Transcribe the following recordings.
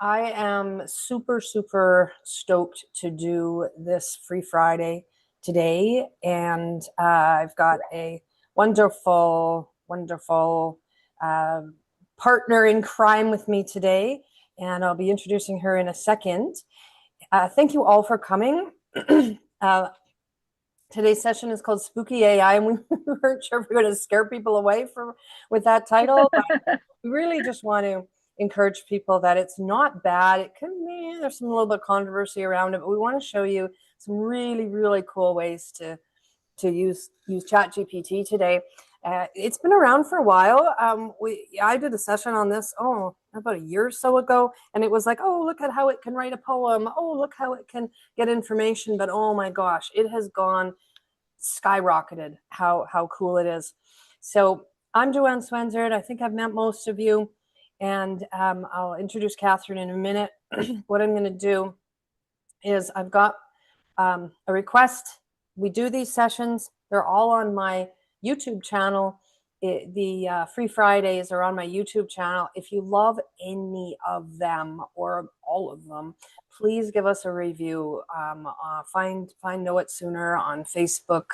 I am super, super stoked to do this Free Friday today. And I've got a wonderful, wonderful uh, partner in crime with me today. And I'll be introducing her in a second. Thank you all for coming. uh, Today's session is called Spooky AI, and we weren't sure if we were going to scare people away with that title, but we really just want to encourage people that it's not bad. It can be, there's some little bit of controversy around it, but we want to show you some really, really cool ways to use ChatGPT today. It's been around for a while. I did a session on this, about a year or so ago, and it was like, oh, look at how it can write a poem. Oh, look how it can get information. But oh my gosh, it has gone skyrocketed how cool it is. So I'm Joanne Swensrude. I think I've met most of you, and I'll introduce Catherine in a minute. What I'm going to do is I've got a request. We do these sessions. They're all on my YouTube channel. The Free Fridays are on my YouTube channel. If you love any of them or all of them, please give us a review. Find Know It Sooner on Facebook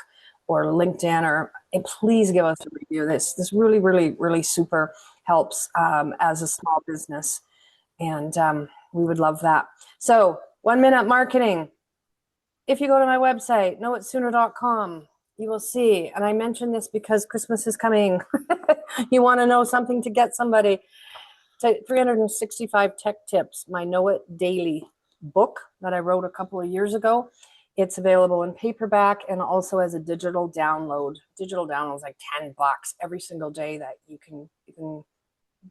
or LinkedIn, or please give us a review. This really, really, really super helps as a small business, and we would love that. So 1 minute marketing. If you go to my website, knowitsooner.com, you will see, and I mention this because Christmas is coming. You want to know something to get somebody. 365 Tech Tips, my Know It Daily book that I wrote a couple of years ago. It's available in paperback and also as a digital download. Digital download is like $10 every single day that you can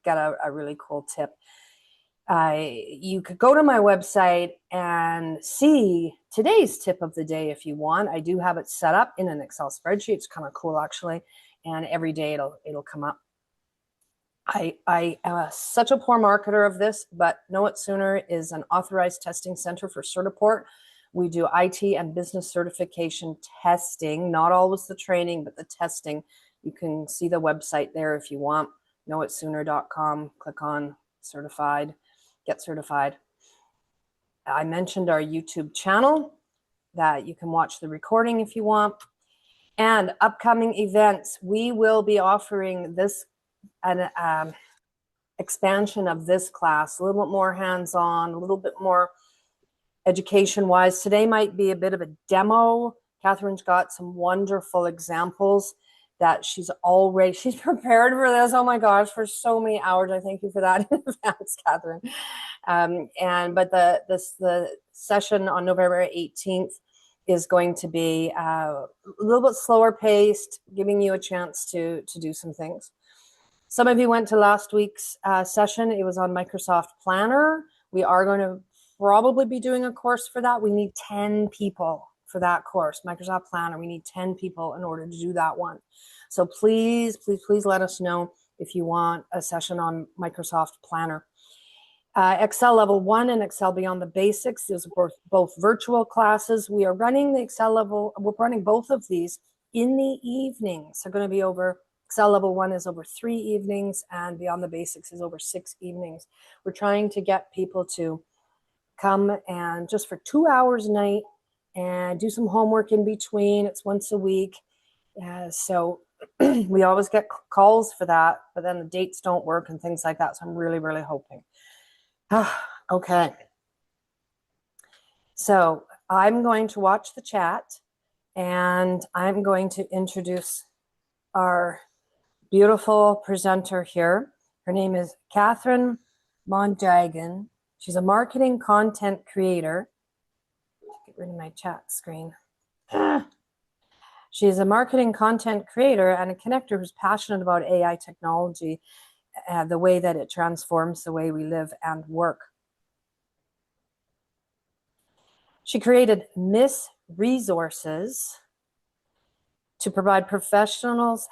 get a really cool tip. You could go to my website and see today's tip of the day if you want. I do have it set up in an Excel spreadsheet. It's kind of cool actually, and every day it'll come up. I am such a poor marketer of this, but Know It Sooner is an authorized testing center for Certiport. We do IT and business certification testing, not always the training, but the testing. You can see the website there if you want, knowitsooner.com. Click on certified. Get certified. I mentioned our YouTube channel that you can watch the recording if you want. And upcoming events, we will be offering this an expansion of this class, a little bit more hands-on, a little bit more education-wise. Today might be a bit of a demo. Catherine's got some wonderful examples that she's prepared for this. Oh my gosh, for so many hours. I thank you for that in advance, Catherine. But the session on November 18th is going to be a little bit slower paced, giving you a chance to do some things. Some of you went to last week's session. It was on Microsoft Planner. We are going to probably be doing a course for that. We need 10 people for that course, Microsoft Planner. We need 10 people in order to do that one. So please, please, please let us know if you want a session on Microsoft Planner. Excel Level 1 and Excel Beyond the Basics. These are both virtual classes. We are running the Excel level, we're running both of these in the evenings. They're going to be over, Excel Level 1 is over 3 evenings, and Beyond the Basics is over 6 evenings. We're trying to get people to come and just for 2 hours a night and do some homework in between. It's once a week. So we always get calls for that, but then the dates don't work and things like that. So I'm really, really hoping. Okay. So I'm going to watch the chat, and I'm going to introduce our beautiful presenter here. Her name is Catherine Mondragon. She's a marketing content creator. Get rid of my chat screen. She's a marketing content creator and a connector who's passionate about AI technology, the way that it transforms the way we live and work. She created Miss Resources to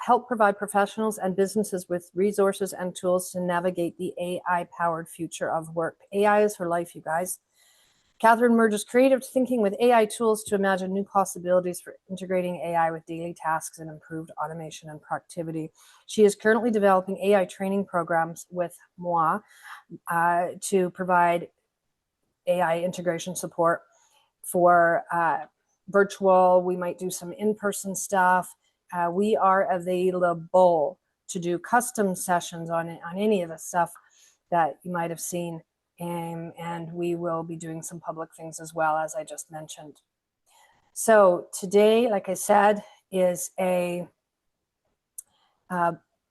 help provide professionals and businesses with resources and tools to navigate the AI-powered future of work. AI is her life, you guys. Catherine merges creative thinking with AI tools to imagine new possibilities for integrating AI with daily tasks and improved automation and productivity. She is currently developing AI training programs with moi to provide AI integration support for virtual. We might do some in-person stuff. We are available to do custom sessions on any of the stuff that you might have seen. And we will be doing some public things as well, as I just mentioned. So today, like I said, is a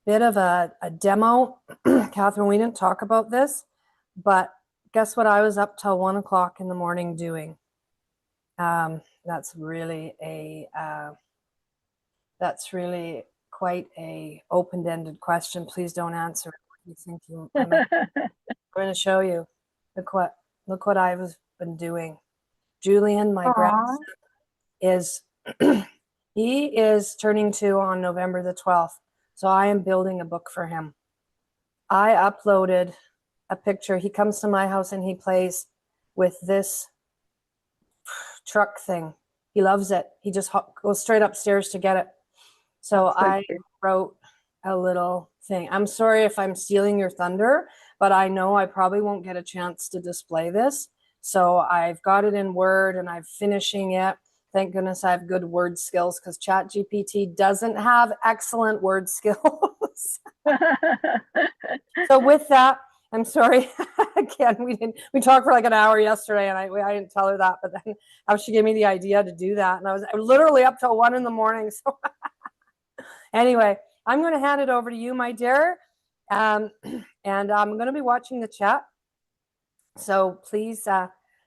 bit of a demo. Catherine, we didn't talk about this, but guess what I was up till 1 o'clock in the morning doing? That's really quite a open-ended question. Please don't answer what you think I'm going to show you. Look what I've been doing. Julian, my grandson, is he is turning 2 on November the 12th. So I am building a book for him. I uploaded a picture. He comes to my house and he plays with this truck thing. He loves it. He just goes straight upstairs to get it. So I wrote a little thing. I'm sorry if I'm stealing your thunder, but I know I probably won't get a chance to display this. So I've got it in Word and I'm finishing it. Thank goodness I have good word skills, because ChatGPT doesn't have excellent word skills. So with that, I'm sorry. Again, we talked for like an hour yesterday and I didn't tell her that, but then she gave me the idea to do that. And I was literally up till 1 in the morning. So anyway, I'm going to hand it over to you, my dear. And I'm going to be watching the chat. So please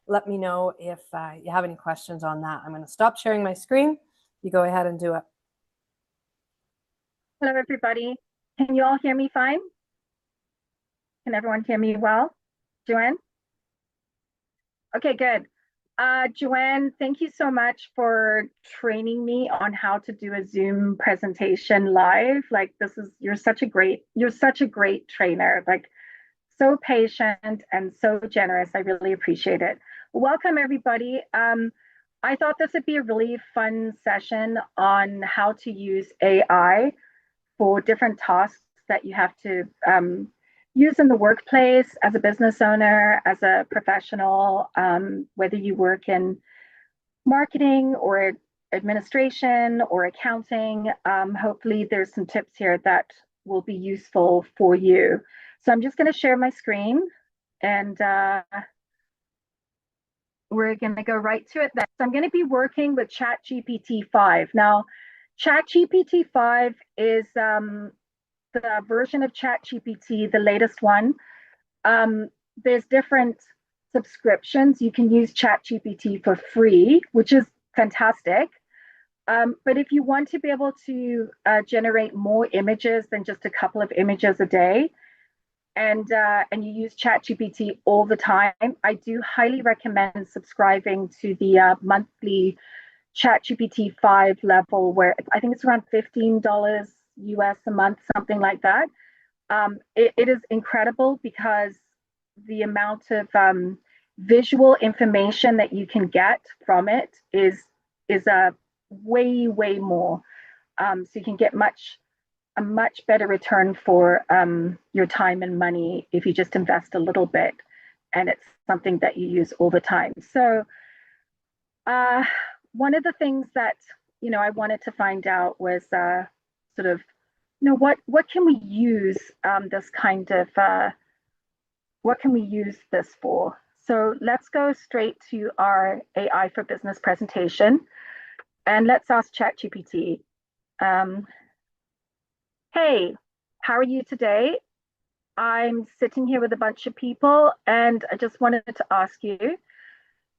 let me know if you have any questions on that. I'm going to stop sharing my screen. You go ahead and do it. Hello, everybody. Can you all hear me fine? Can everyone hear me well? Joanne? Okay, good. Joanne, thank you so much for training me on how to do a Zoom presentation live. Like, you're such a great trainer. Like, so patient and so generous. I really appreciate it. Welcome, everybody. I thought this would be a really fun session on how to use AI for different tasks that you have to use in the workplace, as a business owner, as a professional, whether you work in marketing or administration or accounting. Hopefully there's some tips here that will be useful for you. So I'm just going to share my screen, and we're going to go right to it then. So I'm going to be working with ChatGPT 5. Now, ChatGPT 5 is the version of ChatGPT, the latest one. There's different subscriptions. You can use ChatGPT for free, which is fantastic. But if you want to be able to generate more images than just a couple of images a day, and you use ChatGPT all the time, I do highly recommend subscribing to the monthly ChatGPT 5 level, where I think it's around $15 US a month, something like that. It is incredible because the amount of visual information that you can get from it is a way more. So you can get a much better return for your time and money if you just invest a little bit, and it's something that you use all the time. So one of the things that I wanted to find out was sort of what can we use this kind of what can we use this for? So let's go straight to our AI for Business presentation, and let's ask ChatGPT. Hey, how are you today? I'm sitting here with a bunch of people, and I just wanted to ask you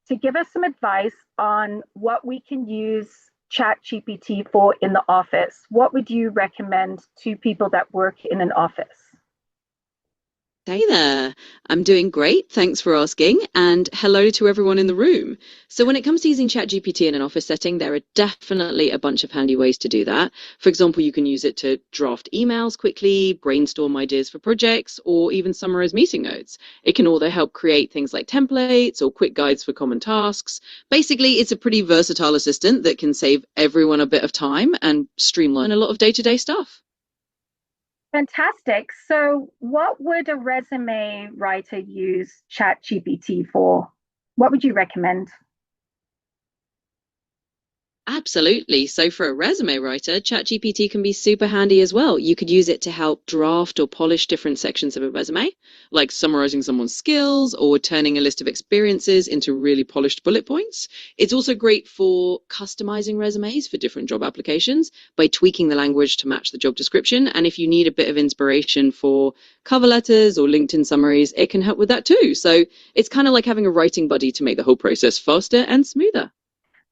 to give us some advice on what we can use ChatGPT for in the office. What would you recommend to people that work in an office? Hey there, I'm doing great. Thanks for asking. And hello to everyone in the room. So, when it comes to using ChatGPT in an office setting, there are definitely a bunch of handy ways to do that. For example, you can use it to draft emails quickly, brainstorm ideas for projects, or even summarize meeting notes. It can also help create things like templates or quick guides for common tasks. Basically, it's a pretty versatile assistant that can save everyone a bit of time and streamline a lot of day-to-day stuff. Fantastic. So, what would a resume writer use ChatGPT for? What would you recommend? Absolutely. So for a resume writer, ChatGPT can be super handy as well. You could use it to help draft or polish different sections of a resume, like summarizing someone's skills or turning a list of experiences into really polished bullet points. It's also great for customizing resumes for different job applications by tweaking the language to match the job description. And if you need a bit of inspiration for cover letters or LinkedIn summaries, it can help with that too. So it's kind of like having a writing buddy to make the whole process faster and smoother.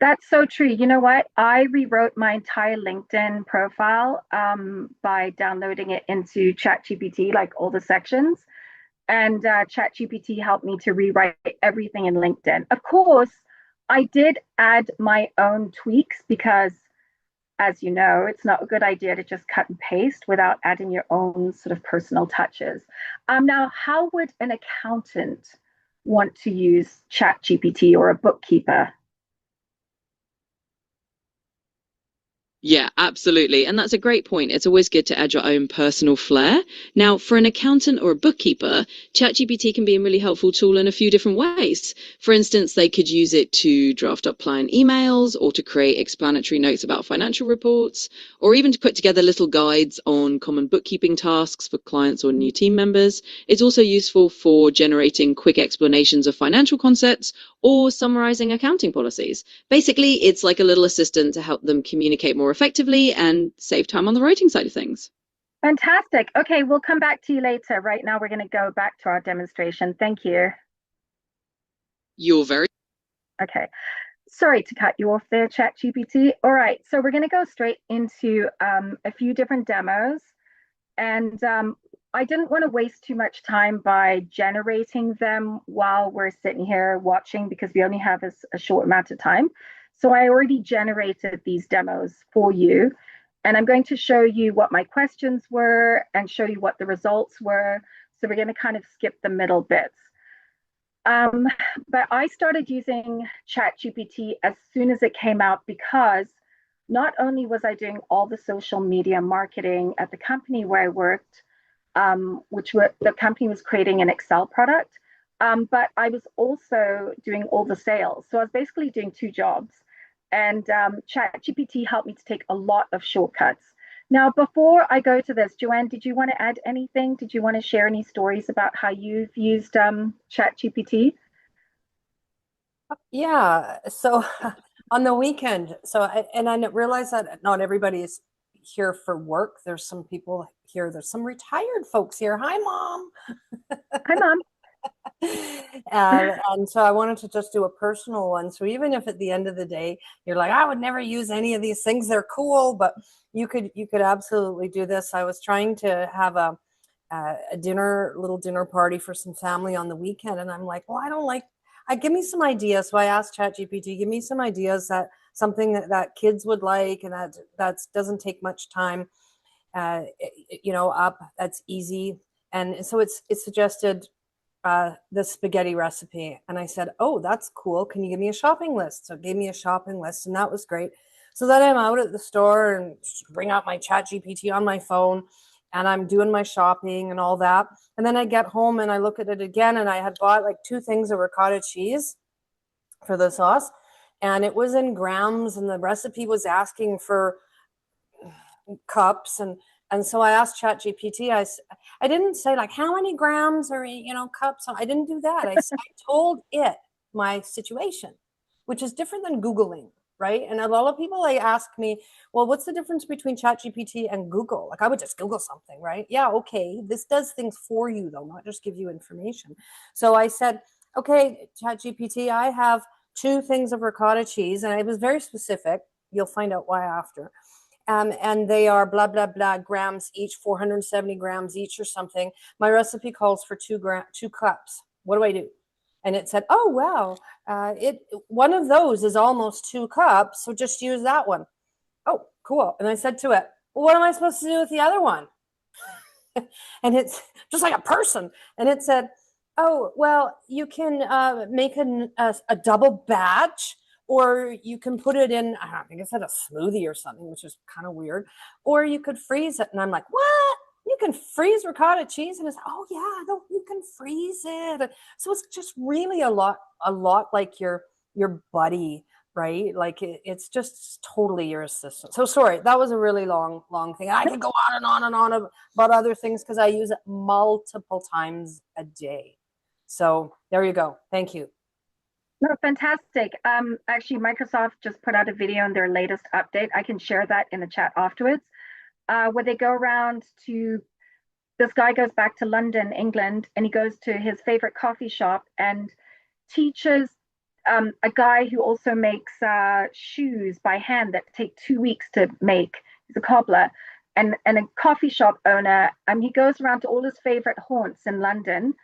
That's so true. You know what? I rewrote my entire LinkedIn profile by downloading it into ChatGPT, like all the sections. And ChatGPT helped me to rewrite everything in LinkedIn. Of course, I did add my own tweaks because, as you know, it's not a good idea to just cut and paste without adding your own sort of personal touches. Now, how would an accountant want to use ChatGPT or a bookkeeper? Yeah, absolutely. And that's a great point. It's always good to add your own personal flair. Now, for an accountant or a bookkeeper, ChatGPT can be a really helpful tool in a few different ways. For instance, they could use it to draft up client emails or to create explanatory notes about financial reports, or even to put together little guides on common bookkeeping tasks for clients or new team members. It's also useful for generating quick explanations of financial concepts or summarizing accounting policies. Basically, it's like a little assistant to help them communicate more effectively and save time on the writing side of things. Fantastic. Okay, we'll come back to you later. Right now, we're going to go back to our demonstration. Thank you. You're very Okay. Sorry to cut you off there, ChatGPT. All right, so we're going to go straight into a few different demos. And I didn't want to waste too much time by generating them while we're sitting here watching because we only have a short amount of time. So I already generated these demos for you. And I'm going to show you what my questions were and show you what the results were. So we're going to kind of skip the middle bits. Um, but I started using ChatGPT as soon as it came out because not only was I doing all the social media marketing at the company where I worked, the company was creating an Excel product, but I was also doing all the sales. So I was basically doing two jobs. And ChatGPT helped me to take a lot of shortcuts. Now, before I go to this, Joanne, did you want to add anything? Did you want to share any stories about how you've used ChatGPT? Yeah. So on the weekend, and I realize that not everybody is here for work. There's some people here. There's some retired folks here. Hi, mom. Hi, Mom. And so I wanted to just do a personal one. So even if at the end of the day you're like, I would never use any of these things, they're cool, but you could absolutely do this. I was trying to have a little dinner party for some family on the weekend, and I'm like, well, I don't like. I give me some ideas. So I asked ChatGPT, give me some ideas that something that kids would like, and that doesn't take much time. Up that's easy, and so it suggested the spaghetti recipe. And I said, oh, that's cool. Can you give me a shopping list? So it gave me a shopping list, and that was great. So then I'm out at the store and bring out my ChatGPT on my phone, and I'm doing my shopping and all that. And then I get home and I look at it again, and I had bought like 2 things of ricotta cheese for the sauce, and it was in grams, and the recipe was asking for cups. And so I asked ChatGPT. I didn't say like how many grams or cups. I didn't do that. I told it my situation, which is different than Googling, right? And a lot of people they ask me, well, what's the difference between ChatGPT and Google? Like I would just Google something, right? Yeah, okay. This does things for you though, not just give you information. So I said, okay, ChatGPT, I have 2 things of ricotta cheese, and it was very specific. You'll find out why after. and they are blah, blah, blah grams each, 470 grams each or something. My recipe calls for 2 cups. What do I do? And it said, oh, wow, one of those is almost 2 cups, so just use that one. Oh, cool. And I said to it, well, what am I supposed to do with the other one? And it's just like a person. And it said, oh, well, you can make a double batch, or you can put it in, I think it said a smoothie or something, which is kind of weird, or you could freeze it. And I'm like, what? You can freeze ricotta cheese? And it's, oh yeah, no, you can freeze it. So it's just really a lot like your buddy, right? Like it's just totally your assistant. So sorry, that was a really long thing. I could go on and on and on about other things because I use it multiple times a day. So there you go. Thank you. No, fantastic. Actually, Microsoft just put out a video on their latest update. I can share that in the chat afterwards. Where they go around to, this guy goes back to London, England, and he goes to his favorite coffee shop and teaches a guy who also makes shoes by hand that take 2 weeks to make. He's a cobbler and a coffee shop owner. He goes around to all his favorite haunts in London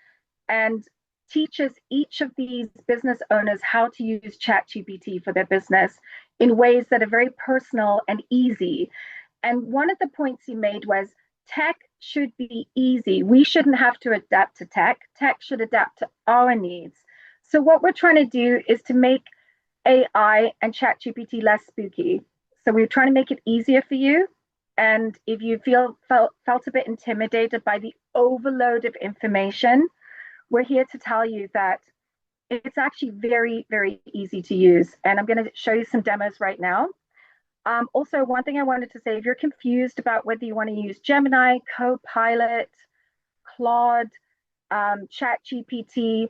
and teaches each of these business owners how to use ChatGPT for their business in ways that are very personal and easy. And one of the points he made was tech should be easy. We shouldn't have to adapt to tech. Tech should adapt to our needs. So what we're trying to do is to make AI and ChatGPT less spooky. So we're trying to make it easier for you. And if you felt a bit intimidated by the overload of information, we're here to tell you that it's actually very, very easy to use. And I'm going to show you some demos right now. Also, one thing I wanted to say, if you're confused about whether you want to use Gemini, Copilot, Claude, ChatGPT,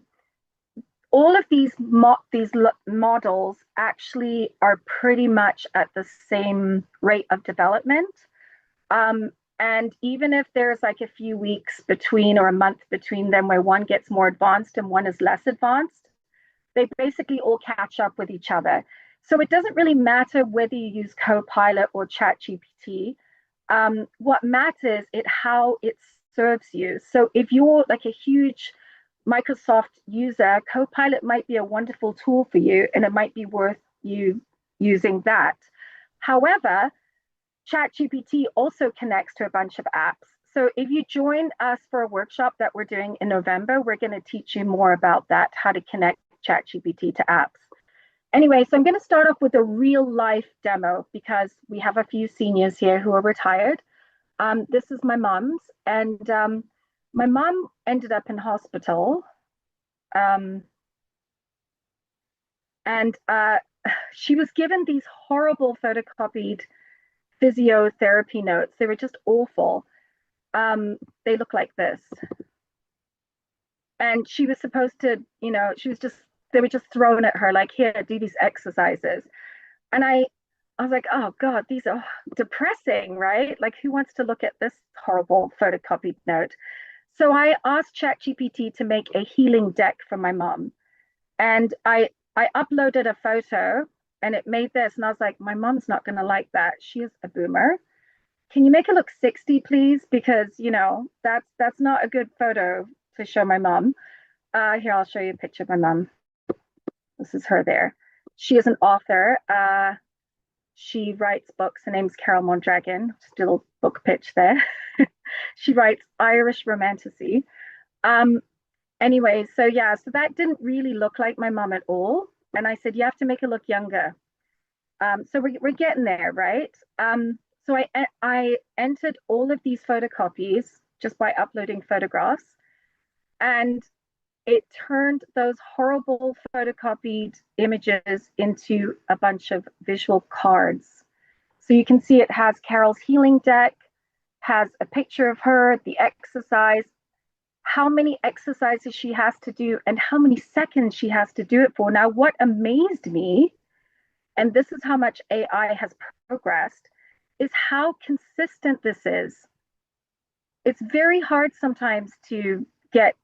all of these models actually are pretty much at the same rate of development. And even if there's like a few weeks between or a month between them where one gets more advanced and one is less advanced, they basically all catch up with each other. So it doesn't really matter whether you use Copilot or ChatGPT. What matters is how it serves you. So if you're like a huge Microsoft user, Copilot might be a wonderful tool for you, and it might be worth you using that. However, ChatGPT also connects to a bunch of apps. So if you join us for a workshop that we're doing in November, we're going to teach you more about that, how to connect ChatGPT to apps. Anyway, so I'm going to start off with a real life demo because we have a few seniors here who are retired. This is my mom's, and my mom ended up in hospital. She was given these horrible photocopied physiotherapy notes. They were just awful. They look like this. And she was supposed to, they were just thrown at her like, here, do these exercises. And I was like, oh God, these are depressing, right? Like, who wants to look at this horrible photocopied note? So I asked ChatGPT to make a healing deck for my mom. And I uploaded a photo and it made this. And I was like, my mom's not going to like that. She is a boomer. Can you make it look 60, please? Because, that's not a good photo to show my mom. Here, I'll show you a picture of my mom. This is her there. She is an author. She writes books. Her name's Carol Mondragon. Just a little book pitch there. She writes Irish romanticy. Anyway, so that didn't really look like my mom at all. And I said, you have to make it look younger. So we're getting there, right? So I entered all of these photocopies just by uploading photographs. And it turned those horrible photocopied images into a bunch of visual cards. So you can see it has Carol's healing deck, has a picture of her, the exercise, how many exercises she has to do, and how many seconds she has to do it for. Now, what amazed me, and this is how much AI has progressed, is how consistent this is. It's very hard sometimes to get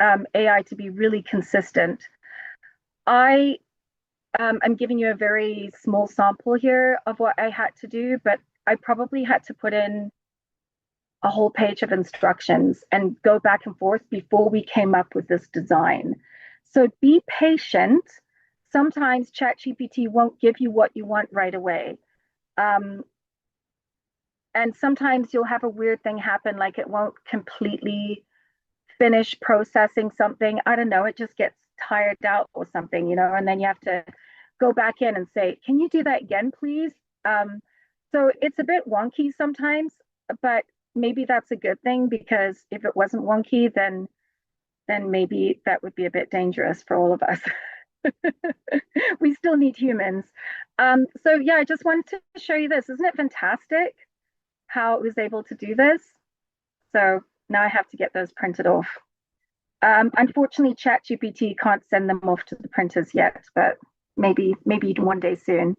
AI to be really consistent. I'm giving you a very small sample here of what I had to do, but I probably had to put in a whole page of instructions and go back and forth before we came up with this design. So be patient. Sometimes ChatGPT won't give you what you want right away. And sometimes you'll have a weird thing happen, like it won't completely finish processing something. I don't know, it just gets tired out or something, and then you have to go back in and say, can you do that again, please? So it's a bit wonky sometimes, but maybe that's a good thing, because if it wasn't wonky, then maybe that would be a bit dangerous for all of us. We still need humans. So yeah, I just wanted to show you this. Isn't it fantastic how it was able to do this? So now I have to get those printed off. Unfortunately, ChatGPT can't send them off to the printers yet, but maybe one day soon.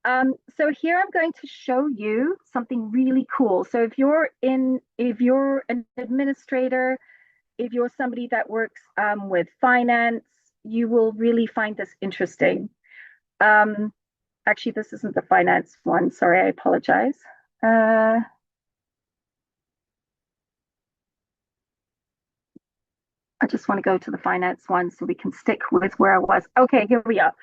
So here I'm going to show you something really cool. So if you're an administrator, if you're somebody that works with finance, you will really find this interesting. Actually, this isn't the finance one. Sorry, I apologize. I just want to go to the finance one so we can stick with where I was. Okay, here we are.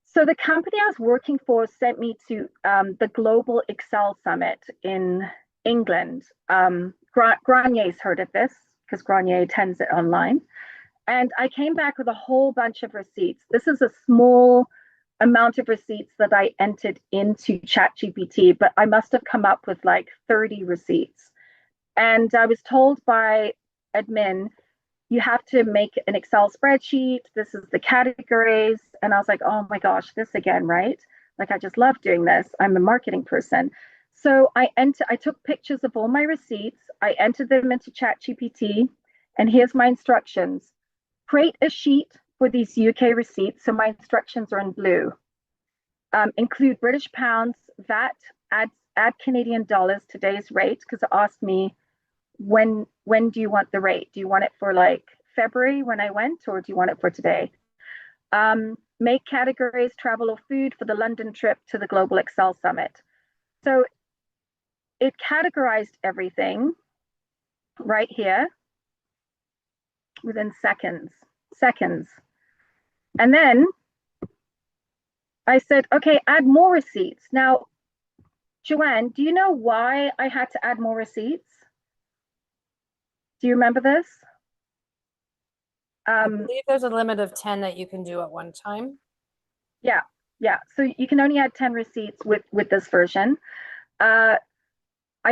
So the company I was working for sent me to the Global Excel Summit in England. Granier's heard of this because Granier attends it online. And I came back with a whole bunch of receipts. This is a small amount of receipts that I entered into ChatGPT, but I must have come up with like 30 receipts. And I was told by admin, you have to make an Excel spreadsheet. This is the categories. And I was like, oh my gosh, this again, right? Like, I just love doing this. I'm a marketing person. So I took pictures of all my receipts. I entered them into ChatGPT. And here's my instructions. Create a sheet for these UK receipts. So my instructions are in blue. Include British pounds, VAT, add Canadian dollars, today's rate, because it asked me, when do you want the rate? Do you want it for like February when I went, or do you want it for today? Make categories, travel or food for the London trip to the Global Excel Summit. So it categorized everything right here within seconds. And then I said, okay, add more receipts. Now, Joanne, do you know why I had to add more receipts? Do you remember this? I believe there's a limit of 10 that you can do at one time. Yeah. So you can only add 10 receipts with this version. I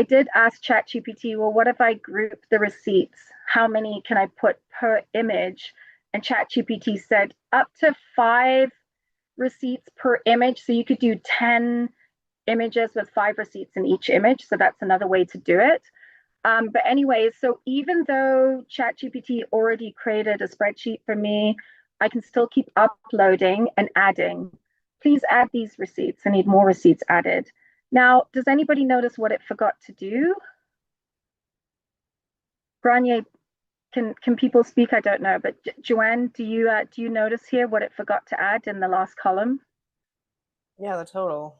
did ask ChatGPT, well, what if I group the receipts? How many can I put per image? And ChatGPT said up to 5 receipts per image. So you could do 10 images with 5 receipts in each image. So that's another way to do it. But anyways, so even though ChatGPT already created a spreadsheet for me, I can still keep uploading and adding. Please add these receipts. I need more receipts added. Now, does anybody notice what it forgot to do? Granier, can people speak? I don't know, but Joanne, do you notice here what it forgot to add in the last column? Yeah, the total.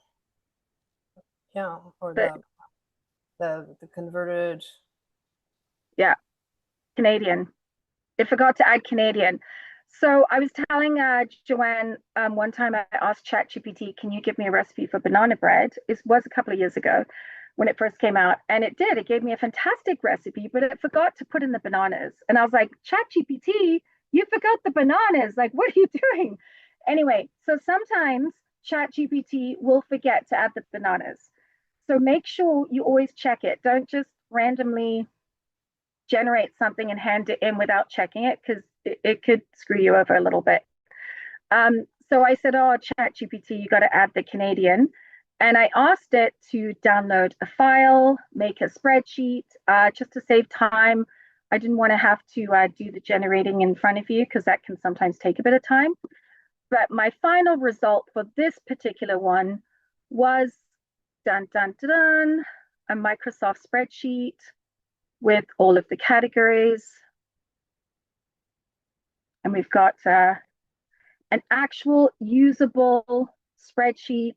Yeah, or the converted. Yeah, Canadian. It forgot to add Canadian. So I was telling Joanne one time, I asked ChatGPT, can you give me a recipe for banana bread? It was a couple of years ago when it first came out. And it did. It gave me a fantastic recipe, but it forgot to put in the bananas. And I was like, ChatGPT, you forgot the bananas. Like, what are you doing? Anyway, so sometimes ChatGPT will forget to add the bananas. So make sure you always check it. Don't just randomly generate something and hand it in without checking it, because it could screw you over a little bit. So I said, oh, ChatGPT, you got to add the Canadian. And I asked it to download a file, make a spreadsheet, just to save time. I didn't want to have to do the generating in front of you, because that can sometimes take a bit of time. But my final result for this particular one was a Microsoft spreadsheet with all of the categories. And we've got an actual usable spreadsheet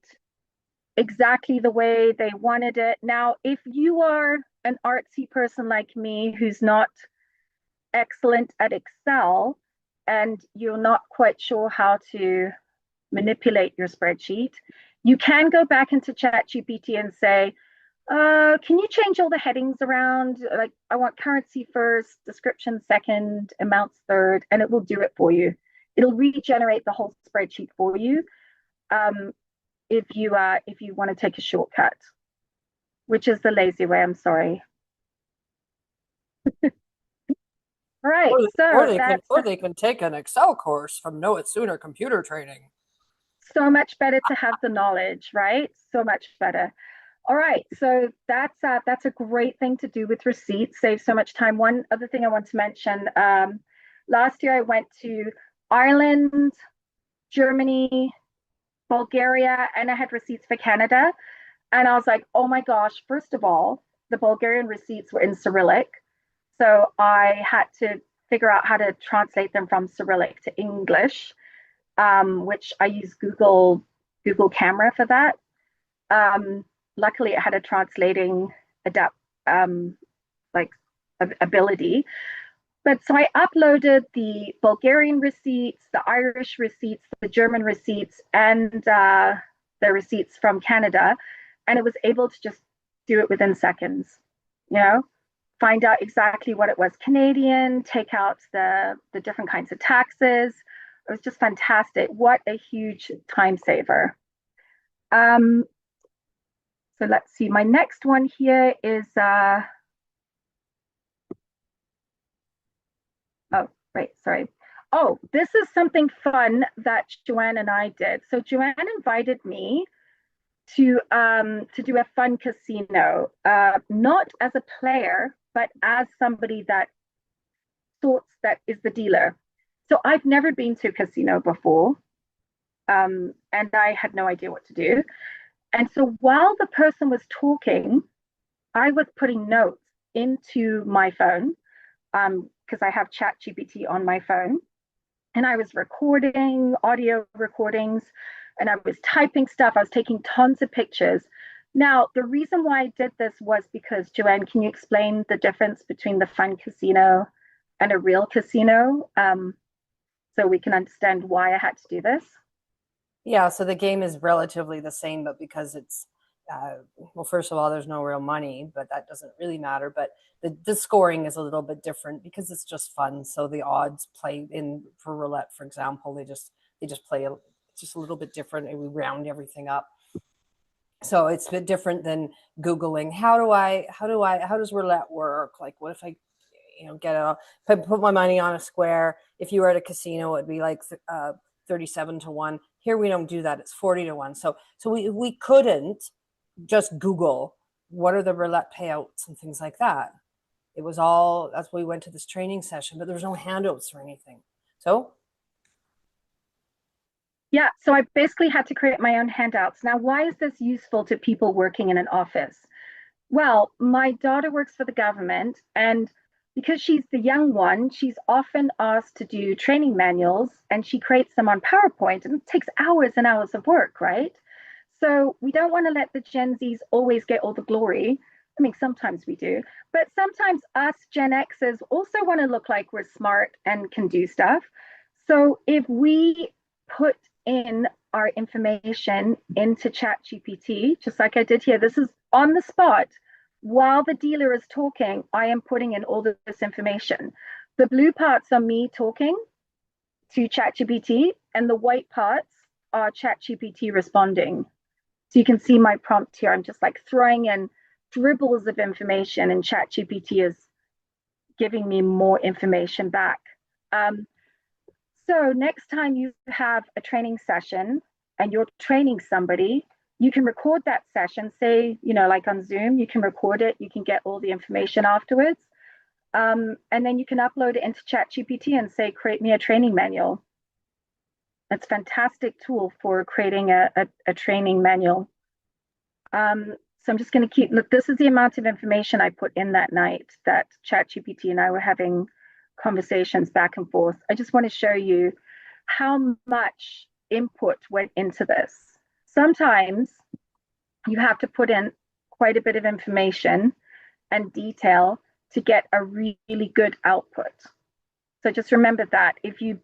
exactly the way they wanted it. Now, if you are an artsy person like me who's not excellent at Excel and you're not quite sure how to manipulate your spreadsheet, you can go back into ChatGPT and say, can you change all the headings around? Like, I want currency first, description second, amounts third, and it will do it for you. It'll regenerate the whole spreadsheet for you, if you want to take a shortcut, which is the lazy way. I'm sorry. Right. So that's or they can take an Excel course from Know It Sooner computer training. so much better to have the knowledge, right? So much better. All right, so that's a great thing to do with receipts. Save so much time. One other thing I want to mention: last year I went to Ireland, Germany, Bulgaria, and I had receipts for Canada. And I was like, oh my gosh! First of all, the Bulgarian receipts were in Cyrillic, so I had to figure out how to translate them from Cyrillic to English, which I use Google Camera for that. Luckily, it had a translating adapt like ability. But so I uploaded the Bulgarian receipts, the Irish receipts, the German receipts, and the receipts from Canada, and it was able to just do it within seconds. You know, find out exactly what it was Canadian, take out the different kinds of taxes. It was just fantastic. What a huge time saver. So let's see, my next one here is, oh, right, sorry. Oh, this is something fun that Joanne and I did. So Joanne invited me to do a fun casino, not as a player, but as somebody that is the dealer. So I've never been to a casino before, and I had no idea what to do. And so while the person was talking, I was putting notes into my phone, because I have ChatGPT on my phone, and I was recording audio recordings, and I was typing stuff. I was taking tons of pictures. Now, the reason why I did this was because, Joanne, can you explain the difference between the fun casino and a real casino, so we can understand why I had to do this? Yeah, so the game is relatively the same, but because it's well, first of all, there's no real money, but that doesn't really matter. But the scoring is a little bit different because it's just fun. So the odds play in for roulette, for example, they just play just a little bit different, and we round everything up. So it's a bit different than Googling how does roulette work? Like, what if I get it? If I put my money on a square, if you were at a casino, it'd be like 37 to 1. Here we don't do that. It's 40 to 1. So we couldn't just Google what are the roulette payouts and things like that. It was all, that's why we went to this training session, but there was no handouts or anything. So yeah, so I basically had to create my own handouts. Now, why is this useful to people working in an office? Well, my daughter works for the government, and because she's the young one, she's often asked to do training manuals, and she creates them on PowerPoint, and it takes hours and hours of work, right? So we don't want to let the Gen Zs always get all the glory. I mean, sometimes we do, but sometimes us Gen Xers also want to look like we're smart and can do stuff. So if we put in our information into ChatGPT, just like I did here, this is on the spot. While the dealer is talking, I am putting in all this information. The blue parts are me talking to ChatGPT, and the white parts are ChatGPT responding. So you can see my prompt here. I'm just like throwing in dribbles of information, and ChatGPT is giving me more information back. So next time you have a training session and you're training somebody, you can record that session, say, like on Zoom, you can record it, you can get all the information afterwards. And then you can upload it into ChatGPT and say, create me a training manual. It's a fantastic tool for creating a training manual. So I'm just going to keep, look, this is the amount of information I put in that night that ChatGPT and I were having conversations back and forth. I just want to show you how much input went into this. Sometimes you have to put in quite a bit of information and detail to get a really good output. So just remember that if you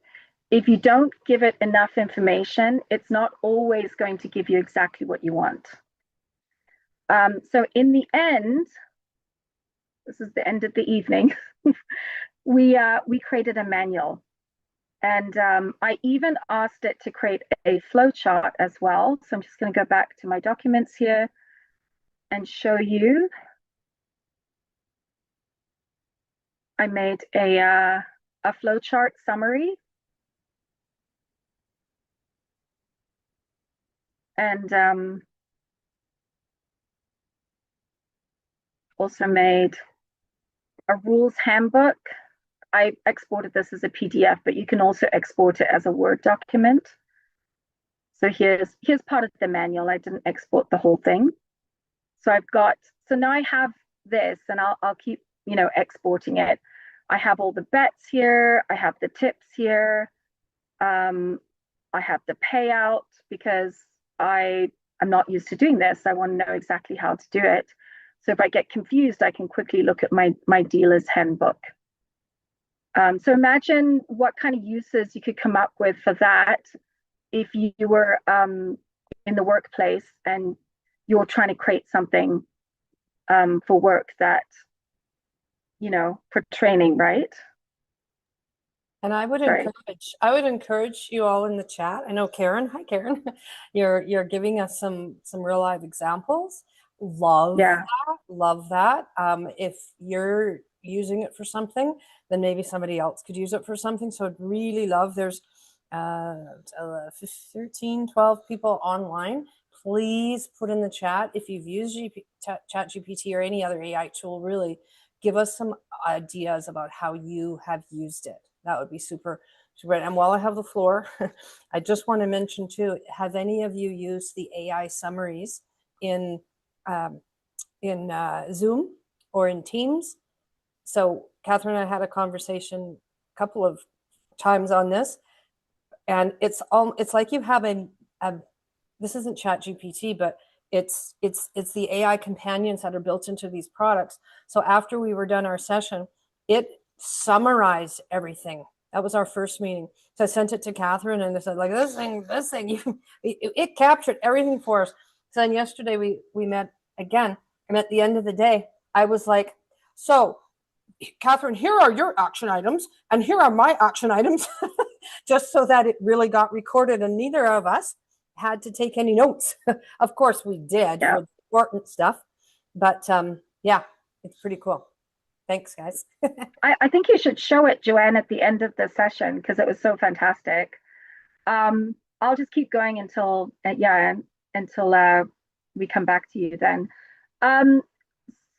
don't give it enough information, it's not always going to give you exactly what you want. So in the end, this is the end of the evening, we created a manual. And I even asked it to create a flow chart as well. So I'm just going to go back to my documents here and show you. I made a flow chart summary. And also made a rules handbook. I exported this as a PDF, but you can also export it as a Word document. So here's part of the manual. I didn't export the whole thing. So now I have this, and I'll keep, exporting it. I have all the bets here. I have the tips here. I have the payout because I'm not used to doing this. I want to know exactly how to do it. So if I get confused, I can quickly look at my dealer's handbook. So imagine what kind of uses you could come up with for that if you were in the workplace and you're trying to create something for work that, for training, right? And I would encourage you all in the chat. I know Karen, hi Karen, you're giving us some real live examples. Love that. If you're using it for something, then maybe somebody else could use it for something. So I'd really love, there's 13, 12 people online. Please put in the chat if you've used ChatGPT or any other AI tool. Really give us some ideas about how you have used it. That would be super. And while I have the floor, I just want to mention too, have any of you used the AI summaries in Zoom or in Teams? So Catherine and I had a conversation a couple of times on this, and it's like you have this isn't ChatGPT, but it's the AI companions that are built into these products. So after we were done our session, it summarized everything. That was our first meeting. So I sent it to Catherine, and I said, like, this thing, it captured everything for us. So then yesterday we met again, and at the end of the day, I was like, so Catherine, here are your action items, and here are my action items, just so that it really got recorded, and neither of us had to take any notes. Of course we did for the important stuff, but yeah, it's pretty cool. Thanks, guys. I think you should show it, Joanne, at the end of the session, because it was so fantastic. I'll just keep going until we come back to you then.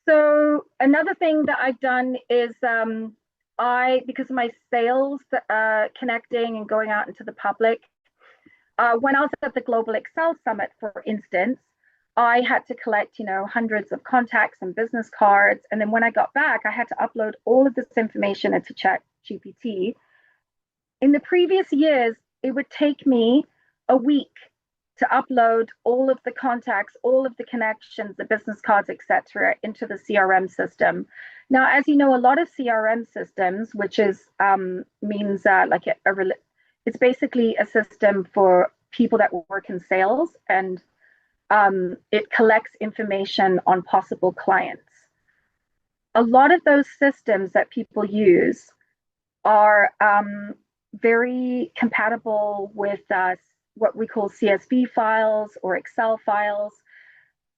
So another thing that I've done is because of my sales connecting and going out into the public, when I was at the Global Excel Summit, for instance, I had to collect, hundreds of contacts and business cards. And then when I got back, I had to upload all of this information into ChatGPT. In the previous years, it would take me a week to upload all of the contacts, all of the connections, the business cards, etc., into the CRM system. Now, as you know, a lot of CRM systems, which is means like it's basically a system for people that work in sales, and it collects information on possible clients. A lot of those systems that people use are very compatible with what we call CSV files or Excel files.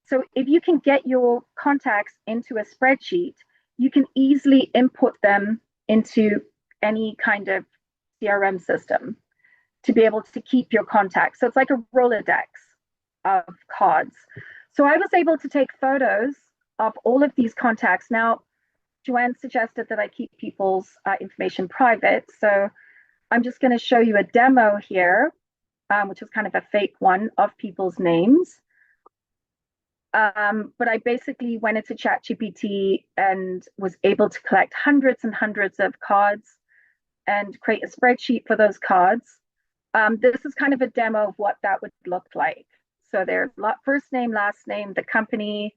So if you can get your contacts into a spreadsheet, you can easily input them into any kind of CRM system to be able to keep your contacts. So it's like a Rolodex of cards. So I was able to take photos of all of these contacts. Now, Joanne suggested that I keep people's information private. So I'm just going to show you a demo here, which is kind of a fake one of people's names. But I basically went into ChatGPT and was able to collect hundreds and hundreds of cards and create a spreadsheet for those cards. This is kind of a demo of what that would look like. So their first name, last name, the company,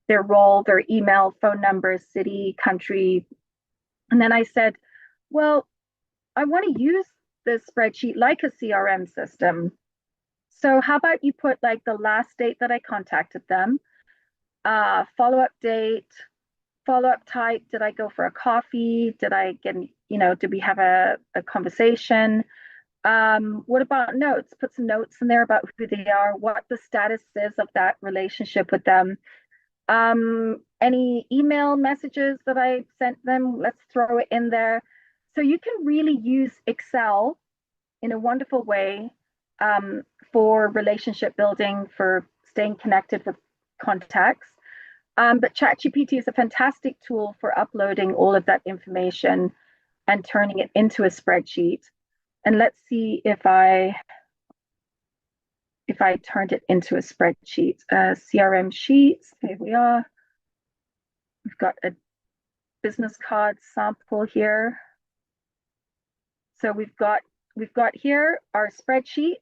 their role, their email, phone number, city, country. And then I said, well, I want to use this spreadsheet like a CRM system. So how about you put like the last date that I contacted them, follow-up date, follow-up type. Did I go for a coffee? Did I get, did we have a conversation? What about notes? Put some notes in there about who they are, what the status is of that relationship with them. Any email messages that I sent them, let's throw it in there. So you can really use Excel in a wonderful way for relationship building, for staying connected with contacts. But ChatGPT is a fantastic tool for uploading all of that information and turning it into a spreadsheet. And let's see if I turned it into a spreadsheet. CRM sheets, here we are. We've got a business card sample here. So we've got here our spreadsheet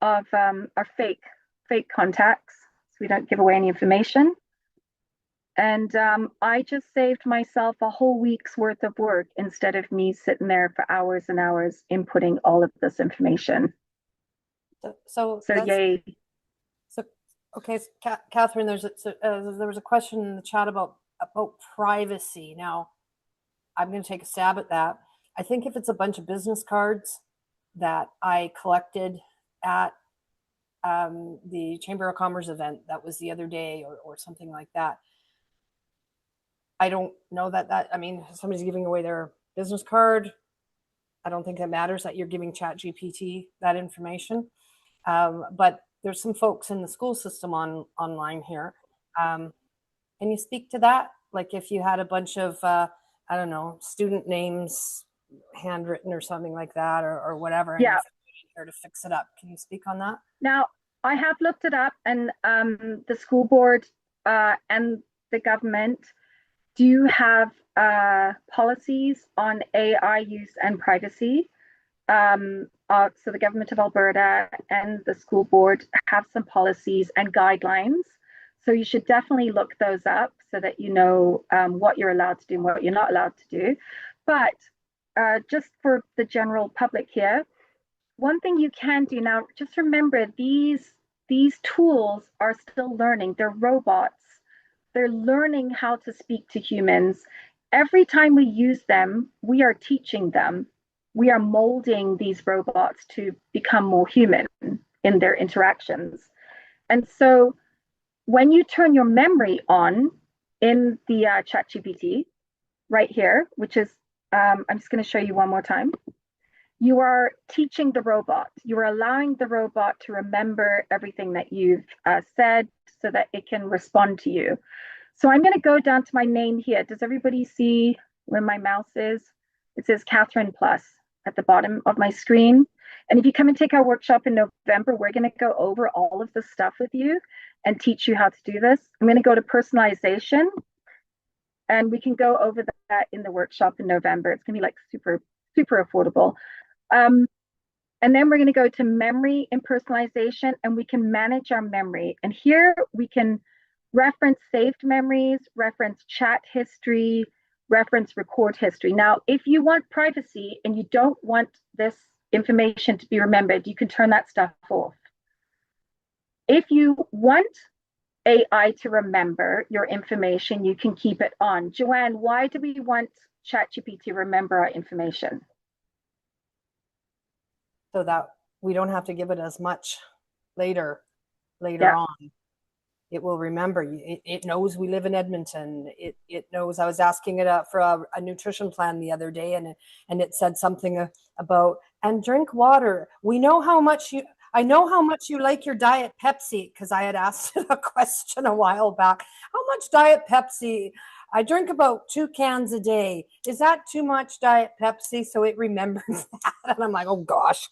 of our fake contacts, so we don't give away any information. And I just saved myself a whole week's worth of work instead of me sitting there for hours and hours inputting all of this information. So yay. So, okay, Catherine, there was a question in the chat about privacy. Now, I'm going to take a stab at that. I think if it's a bunch of business cards that I collected at the Chamber of Commerce event that was the other day or something like that, I don't know that I mean, somebody's giving away their business card. I don't think it matters that you're giving ChatGPT that information. But there's some folks in the school system online here. Can you speak to that? Like if you had a bunch of, I don't know, student names handwritten or something like that or whatever, and yeah, here to fix it up. Can you speak on that? Now, I have looked it up, and the school board and the government do have policies on AI use and privacy. So the government of Alberta and the school board have some policies and guidelines. So you should definitely look those up so that you know what you're allowed to do and what you're not allowed to do. But just for the general public here, one thing you can do now, just remember these tools are still learning. They're robots. They're learning how to speak to humans. Every time we use them, we are teaching them. We are molding these robots to become more human in their interactions. And so when you turn your memory on in the ChatGPT right here, which is, I'm just going to show you one more time. You are teaching the robot. You are allowing the robot to remember everything that you've said so that it can respond to you. So I'm going to go down to my name here. Does everybody see where my mouse is? It says Catherine Plus at the bottom of my screen. And if you come and take our workshop in November, we're going to go over all of this stuff with you and teach you how to do this. I'm going to go to personalization, and we can go over that in the workshop in November. It's going to be like super, super affordable. And then we're going to go to memory and personalization, and we can manage our memory. And here we can reference saved memories, reference chat history, reference record history. Now, if you want privacy and you don't want this information to be remembered, you can turn that stuff off. If you want AI to remember your information, you can keep it on. Joanne, why do we want ChatGPT to remember our information? So that we don't have to give it as much later on. It will remember. It knows we live in Edmonton. It knows. I was asking it for a nutrition plan the other day, and it said something about, and drink water. I know how much you like your Diet Pepsi, because I had asked it a question a while back. How much Diet Pepsi? I drink about 2 cans a day. Is that too much Diet Pepsi? So it remembers that, and I'm like, oh gosh.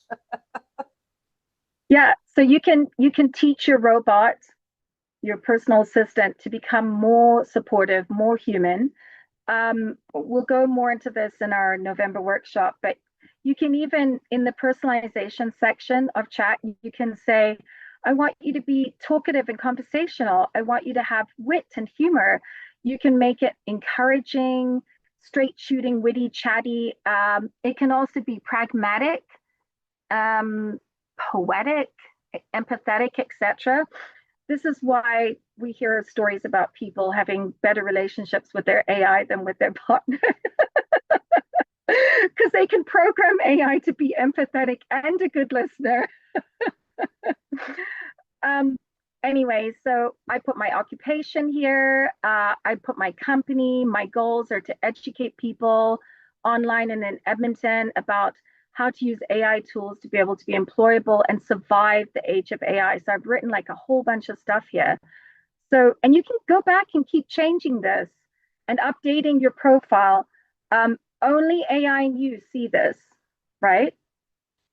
Yeah. So you can teach your robot, your personal assistant, to become more supportive, more human. We'll go more into this in our November workshop, but You can even, in the personalization section of chat, you can say, I want you to be talkative and conversational. I want you to have wit and humor. You can make it encouraging, straight shooting, witty, chatty. It can also be pragmatic, poetic, empathetic, etc. This is why we hear stories about people having better relationships with their AI than with their partner. Because they can program AI to be empathetic and a good listener. um, anyway, so I put my occupation here. I put my company. My goals are to educate people online and in Edmonton about how to use AI tools to be able to be employable and survive the age of AI. So I've written like a whole bunch of stuff here. So, and you can go back and keep changing this and updating your profile. Only AI and you see this, right?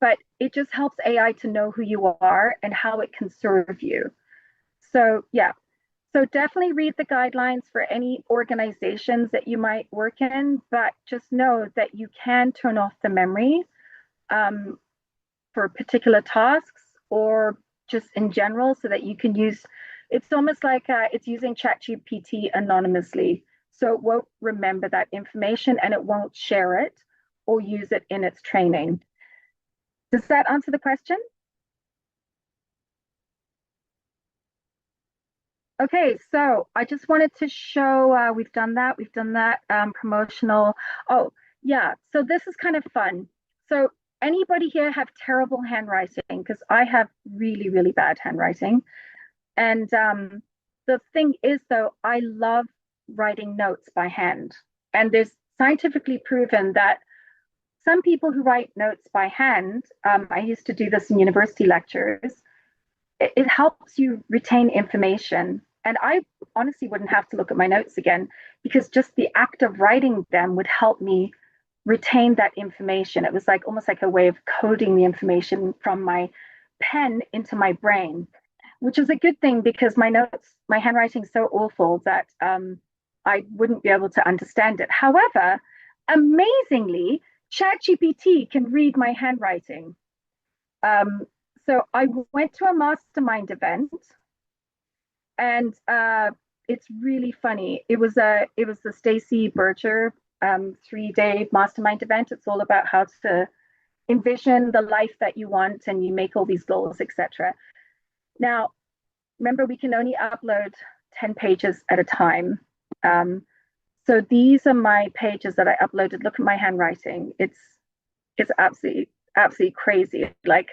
But it just helps AI to know who you are and how it can serve you. So, yeah. So definitely read the guidelines for any organizations that you might work in, but just know that you can turn off the memory for particular tasks or just in general so that you can use, it's almost like it's using ChatGPT anonymously. So it won't remember that information and it won't share it or use it in its training. Does that answer the question? Okay, so I just wanted to show, we've done that, promotional. Oh, yeah, so this is kind of fun. So anybody here have terrible handwriting? Because I have really, really bad handwriting. And the thing is, though, I love writing notes by hand. And there's scientifically proven that some people who write notes by hand, I used to do this in university lectures, it helps you retain information. And I honestly wouldn't have to look at my notes again because just the act of writing them would help me retain that information. It was like almost like a way of coding the information from my pen into my brain, which is a good thing because my notes, my handwriting is so awful that I wouldn't be able to understand it. However, amazingly, ChatGPT can read my handwriting. So I went to a mastermind event, and it's really funny. It was the Stacy Berger 3-day mastermind event. It's all about how to envision the life that you want, and you make all these goals, etc. Now, remember, we can only upload 10 pages at a time. So these are my pages that I uploaded. Look at my handwriting. It's absolutely crazy. Like,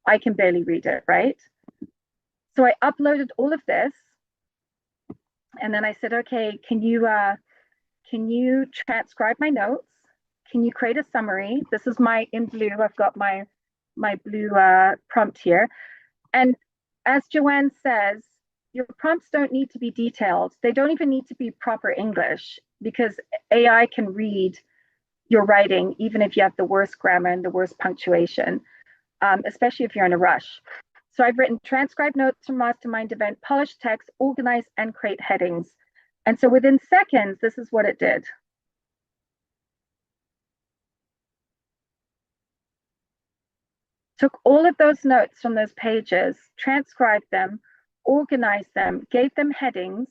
I can barely read it, right? So I uploaded all of this, and then I said, okay, can you transcribe my notes? Can you create a summary? This is my in blue. I've got my blue prompt here. And as Joanne says, your prompts don't need to be detailed. They don't even need to be proper English because AI can read your writing, even if you have the worst grammar and the worst punctuation, especially if you're in a rush. So I've written transcribe notes from mastermind event, polish text, organize and create headings. And so within seconds, this is what it did. Took all of those notes from those pages, transcribed them, organized them, gave them headings.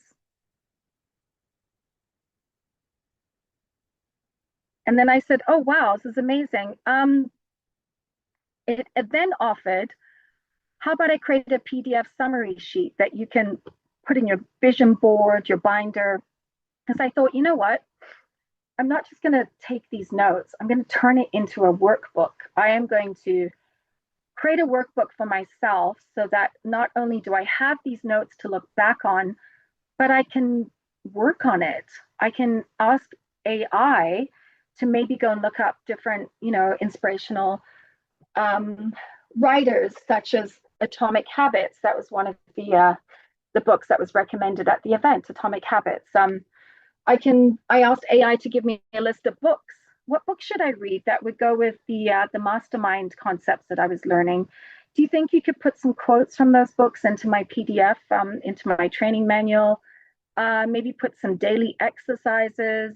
And then I said, oh, wow, this is amazing. It then offered, how about I create a PDF summary sheet that you can put in your vision board, your binder? Because I thought, you know what? I'm not just going to take these notes. I'm going to turn it into a workbook. I am going to create a workbook for myself so that not only do I have these notes to look back on, but I can work on it. I can ask AI to maybe go and look up different, inspirational writers such as Atomic Habits. That was one of the books that was recommended at the event, Atomic Habits. I asked AI to give me a list of books. What book should I read that would go with the mastermind concepts that I was learning? Do you think you could put some quotes from those books into my PDF, into my training manual? Maybe put some daily exercises.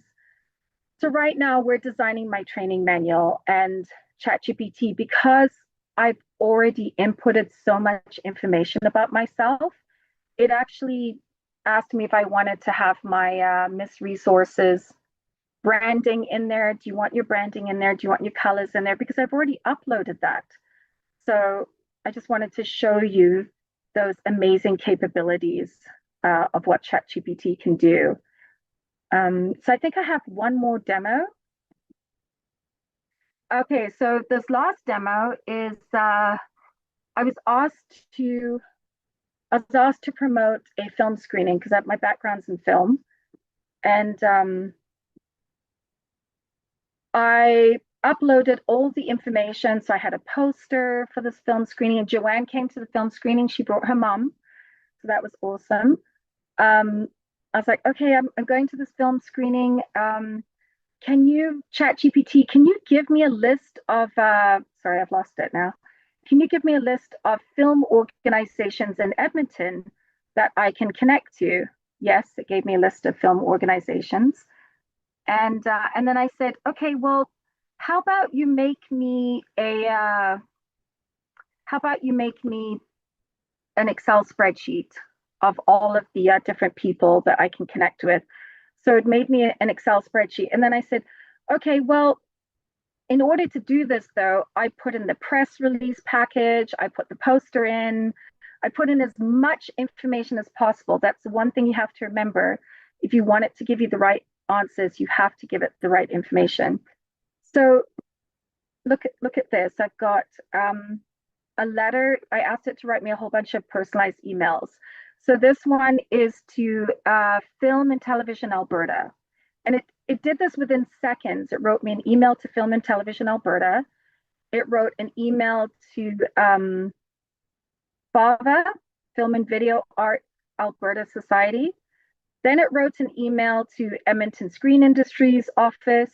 So right now we're designing my training manual, and ChatGPT, because I've already inputted so much information about myself, it actually asked me if I wanted to have my Miss Resources branding in there. Do you want your branding in there? Do you want your colors in there? Because I've already uploaded that. So I just wanted to show you those amazing capabilities of what ChatGPT can do. So I think I have one more demo. Okay, so this last demo is I was asked to promote a film screening because my background's in film, and I uploaded all the information. So I had a poster for this film screening, and Joanne came to the film screening. She brought her mom, so that was awesome. I was like, okay, I'm going to this film screening. Can you, ChatGPT, can you give me a list of, sorry, I've lost it now. Can you give me a list of film organizations in Edmonton that I can connect to? Yes, it gave me a list of film organizations. And then I said, okay, well, how about you make me an Excel spreadsheet of all of the different people that I can connect with. So it made me an Excel spreadsheet. And then I said, okay, well, in order to do this, though, I put in the press release package, I put the poster in, I put in as much information as possible. That's the one thing you have to remember. If you want it to give you the right answers, you have to give it the right information. So look at this. I've got a letter. I asked it to write me a whole bunch of personalized emails. So this one is to Film and Television Alberta. And it did this within seconds. It wrote me an email to Film and Television Alberta. It wrote an email to FAVA, Film and Video Art Alberta Society. Then it wrote an email to Edmonton Screen Industries office.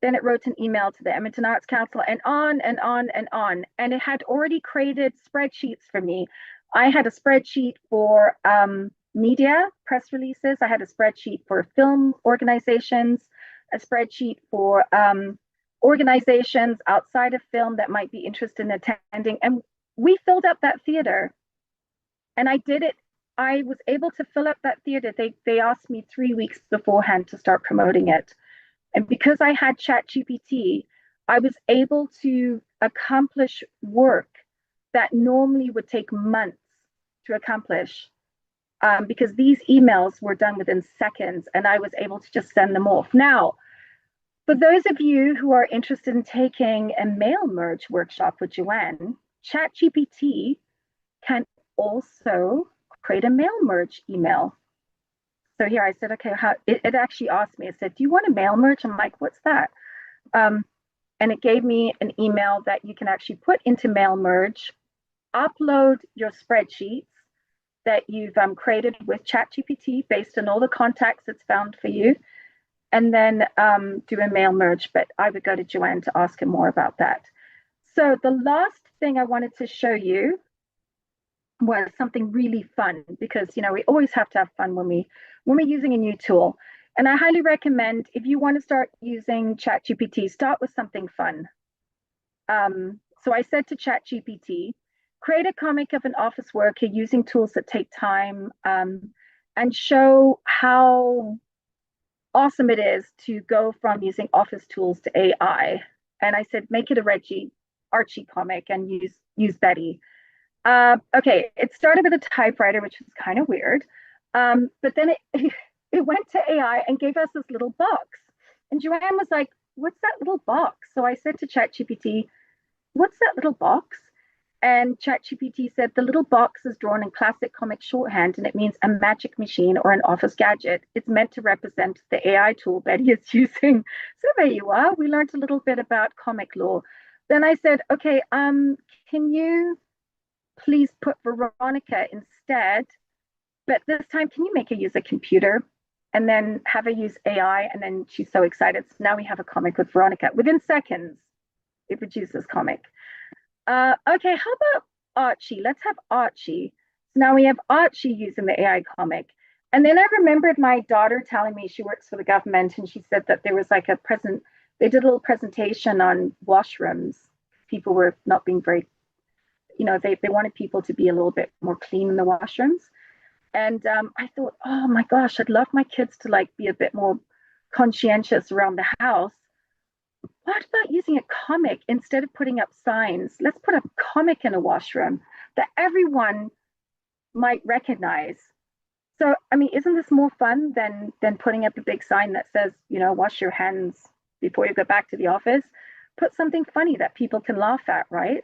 Then it wrote an email to the Edmonton Arts Council, and on and on and on. And it had already created spreadsheets for me. I had a spreadsheet for media, press releases. I had a spreadsheet for film organizations, a spreadsheet for organizations outside of film that might be interested in attending. And we filled up that theater. And I did it. I was able to fill up that theater. They asked me 3 weeks beforehand to start promoting it. And because I had ChatGPT, I was able to accomplish work that normally would take months to accomplish, because these emails were done within seconds, and I was able to just send them off. Now, for those of you who are interested in taking a mail merge workshop with Joanne, ChatGPT can also create a mail merge email. So here I said, okay, it actually asked me, it said, do you want a mail merge? I'm like, what's that? And it gave me an email that you can actually put into mail merge, upload your spreadsheets that you've created with ChatGPT based on all the contacts it's found for you, and then do a mail merge. But I would go to Joanne to ask her more about that. So the last thing I wanted to show you was something really fun, because we always have to have fun when we're using a new tool. And I highly recommend, if you want to start using ChatGPT, start with something fun. So I said to ChatGPT, create a comic of an office worker using tools that take time, and show how awesome it is to go from using office tools to AI. And I said, make it a Archie comic and use Betty. Okay, it started with a typewriter, which was kind of weird. But then it went to AI and gave us this little box. And Joanne was like, what's that little box? So I said to ChatGPT, what's that little box? And ChatGPT said, the little box is drawn in classic comic shorthand, and it means a magic machine or an office gadget. It's meant to represent the AI tool Betty is using. So there you are. We learned a little bit about comic lore. Then I said, okay, can you please put Veronica instead? But this time, can you make her use a computer and then have her use AI? And then she's so excited. So now we have a comic with Veronica. Within seconds, it produces comic. Okay, how about Archie? Let's have Archie. So now we have Archie using the AI comic. And then I remembered my daughter telling me, she works for the government, and she said that there was like they did a little presentation on washrooms. people were not being very, they wanted people to be a little bit more clean in the washrooms. And I thought, oh my gosh, I'd love my kids to like be a bit more conscientious around the house. What about using a comic instead of putting up signs? Let's put a comic in a washroom that everyone might recognize. So, I mean, isn't this more fun than putting up a big sign that says, wash your hands before you go back to the office? Put something funny that people can laugh at, right?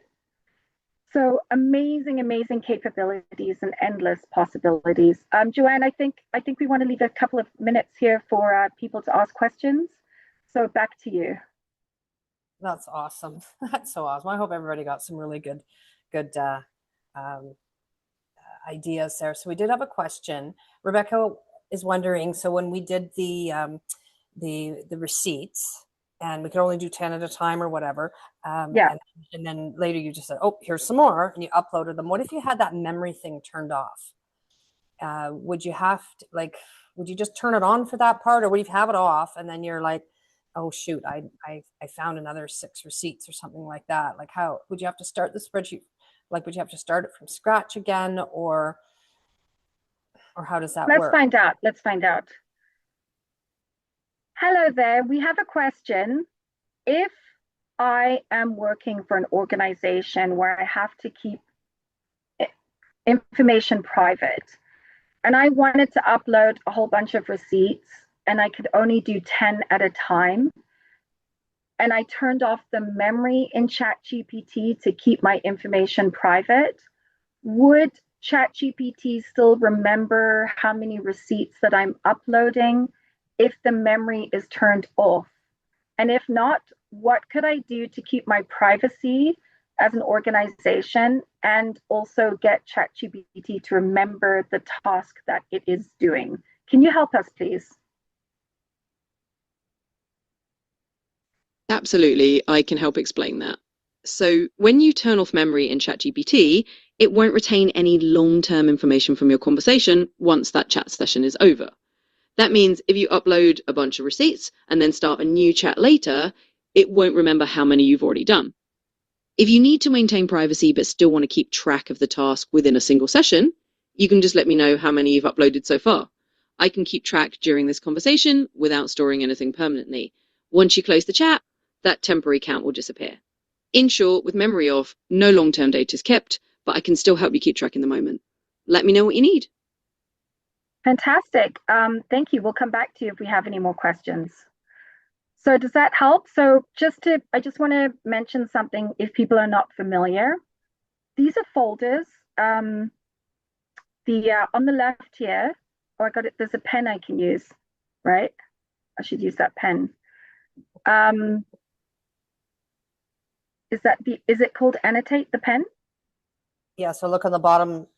So amazing, amazing capabilities and endless possibilities. Joanne, I think we want to leave a couple of minutes here for people to ask questions. So back to you. That's awesome. That's so awesome. I hope everybody got some really good ideas there. So we did have a question. Rebecca is wondering, so when we did the receipts, and we could only do 10 at a time or whatever. Yeah. And then later you just said, oh, here's some more, and you uploaded them. What if you had that memory thing turned off? Would you have to, like, would you just turn it on for that part, or would you have it off and then you're like, oh shoot, I found another 6 receipts or something like that? Like, how would you have to start the spreadsheet? Like, would you have to start it from scratch again, or how does that work? Let's find out. Hello there. We have a question. If I am working for an organization where I have to keep information private, and I wanted to upload a whole bunch of receipts, and I could only do 10 at a time, and I turned off the memory in ChatGPT to keep my information private, would ChatGPT still remember how many receipts that I'm uploading if the memory is turned off? And if not, what could I do to keep my privacy as an organization and also get ChatGPT to remember the task that it is doing? Can you help us, please? Absolutely, I can help explain that. So when you turn off memory in ChatGPT, it won't retain any long-term information from your conversation once that chat session is over. That means if you upload a bunch of receipts and then start a new chat later, it won't remember how many you've already done. If you need to maintain privacy but still want to keep track of the task within a single session, you can just let me know how many you've uploaded so far. I can keep track during this conversation without storing anything permanently. Once you close the chat, that temporary count will disappear. In short, with memory off, no long-term data is kept, but I can still help you keep track in the moment. Let me know what you need. Fantastic. Thank you. We'll come back to you if we have any more questions. So does that help? So I just want to mention something if people are not familiar. These are folders. On the left here, I got it. There's a pen I can use, right? I should use that pen. Is it called Annotate, the pen? Yeah. So look on the bottom.